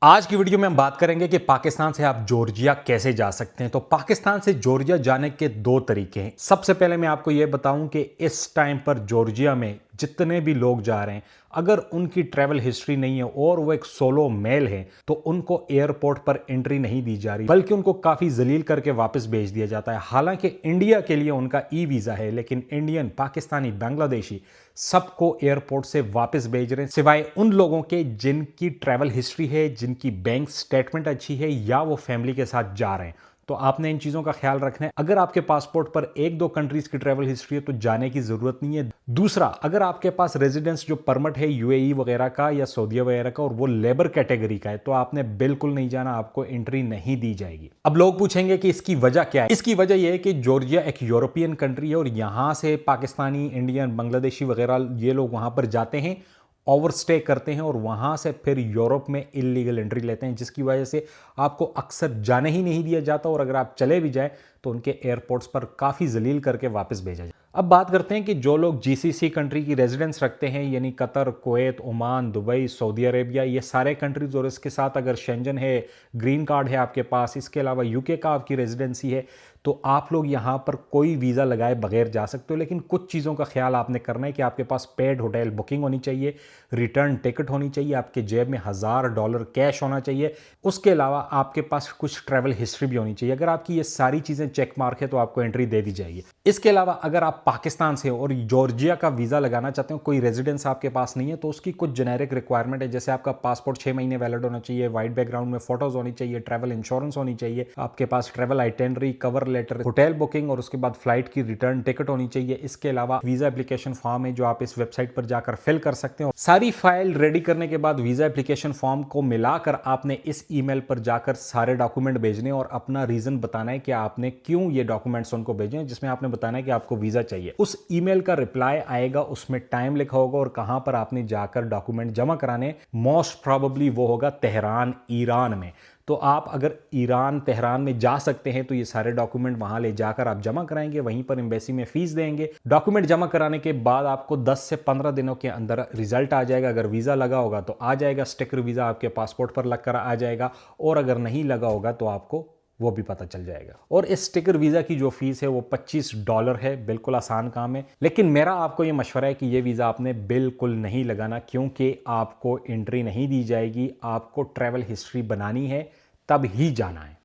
आज की वीडियो में हम बात करेंगे कि पाकिस्तान से आप जॉर्जिया कैसे जा सकते हैं। तो पाकिस्तान से जॉर्जिया जाने के दो तरीके हैं। सबसे पहले मैं आपको यह बताऊं कि इस टाइम पर जॉर्जिया में जितने भी लोग जा रहे हैं, अगर उनकी ट्रैवल हिस्ट्री नहीं है और वो एक सोलो मेल है तो उनको एयरपोर्ट पर एंट्री नहीं दी जा रही, बल्कि उनको काफी जलील करके वापस भेज दिया जाता है। हालांकि इंडिया के लिए उनका ई वीजा है, लेकिन इंडियन, पाकिस्तानी, बांग्लादेशी सबको एयरपोर्ट से वापस भेज रहे हैं, सिवाय उन लोगों के जिनकी ट्रैवल हिस्ट्री है, जिनकी बैंक स्टेटमेंट अच्छी है या वो फैमिली के साथ जा रहे हैं। तो आपने इन चीजों का ख्याल रखना है। अगर आपके पासपोर्ट पर एक दो कंट्रीज की ट्रैवल हिस्ट्री है तो जाने की जरूरत नहीं है। दूसरा, अगर आपके पास रेजिडेंस जो परमिट है यूएई वगैरह का या सऊदीया वगैरह का और वो लेबर कैटेगरी का है तो आपने बिल्कुल नहीं जाना, आपको एंट्री नहीं दी जाएगी। अब लोग पूछेंगे कि इसकी वजह क्या है। इसकी वजह यह है कि जॉर्जिया एक यूरोपियन कंट्री है और यहां से पाकिस्तानी, इंडियन, बांग्लादेशी वगैरह ये लोग वहां पर जाते हैं, ओवरस्टे करते हैं और वहां से फिर यूरोप में इलीगल एंट्री लेते हैं, जिसकी वजह से आपको अक्सर जाने ही नहीं दिया जाता और अगर आप चले भी जाएं तो उनके एयरपोर्ट्स पर काफ़ी जलील करके वापस भेजा जाए। अब बात करते हैं कि जो लोग जीसीसी कंट्री की रेजिडेंस रखते हैं, यानी Qatar, Kuwait, Oman, Dubai, Saudi Arabia, ये सारे कंट्रीज, और इसके साथ अगर शेंजन है, ग्रीन कार्ड है आपके पास, इसके अलावा यूके का आपकी रेजिडेंसी है, तो आप लोग यहाँ पर कोई वीज़ा लगाए बगैर जा सकते हो। लेकिन कुछ चीज़ों का ख्याल आपने करना है कि आपके पास पेड होटल बुकिंग होनी चाहिए, रिटर्न टिकट होनी चाहिए, आपके जेब में $1000 कैश होना चाहिए, उसके अलावा आपके पास कुछ ट्रैवल हिस्ट्री भी होनी चाहिए। अगर आपकी ये सारी चीज़ें चेक मार्क है तो आपको एंट्री दे दी जाएगी। इसके अलावा अगर आप पाकिस्तान से हो और जॉर्जिया का वीज़ा लगाना चाहते हो, कोई रेजिडेंस आपके पास नहीं है, तो उसकी कुछ जेनेरिक रिक्वायरमेंट है। जैसे आपका पासपोर्ट 6 महीने वैलिड होना चाहिए, वाइट बैकग्राउंड में फोटोज होनी चाहिए, ट्रैवल इंश्योरेंस होनी चाहिए, आपके पास travel itinerary, cover letter, hotel booking और उसके बाद फ्लाइट की रिटर्न टिकट होनी चाहिए। इसके अलावा वीजा एप्लीकेशन फॉर्म है जो आप इस वेबसाइट पर जाकर फिल कर सकते हो। सारी फाइल रेडी करने के बाद वीजा एप्लीकेशन फॉर्म को मिलाकर आपने इस ईमेल पर जाकर सारे डॉक्यूमेंट भेजने और अपना रीजन बताना है कि आपने क्यों ये डॉक्यूमेंट्स उनको भेजे, जिसमें आपने बताना है कि आपको वीजा चाहिए। उस ईमेल का रिप्लाई आएगा, उसमें टाइम लिखा होगा और कहां पर आपने जाकर डॉक्यूमेंट जमा कराने। मोस्ट प्रोबेबली वो होगा तेहरान, ईरान में। तो आप अगर ईरान, तेहरान में जा सकते हैं तो ये सारे डॉक्यूमेंट वहां ले जाकर आप जमा कराएंगे, वहीं पर एम्बेसी में फीस देंगे। डॉक्यूमेंट जमा कराने के बाद आपको 10 से 15 दिनों के अंदर रिजल्ट आ जाएगा। अगर वीजा लगा होगा तो आ जाएगा, स्टिकर वीजा आपके पासपोर्ट पर लगकर आ जाएगा, और अगर नहीं लगा होगा तो आपको वो भी पता चल जाएगा। और इस स्टिकर वीजा की जो फीस है वो $25 है। बिल्कुल आसान काम है, लेकिन मेरा आपको ये मशवरा है कि ये वीजा आपने बिल्कुल नहीं लगाना, क्योंकि आपको एंट्री नहीं दी जाएगी। आपको ट्रैवल हिस्ट्री बनानी है, तब ही जाना है।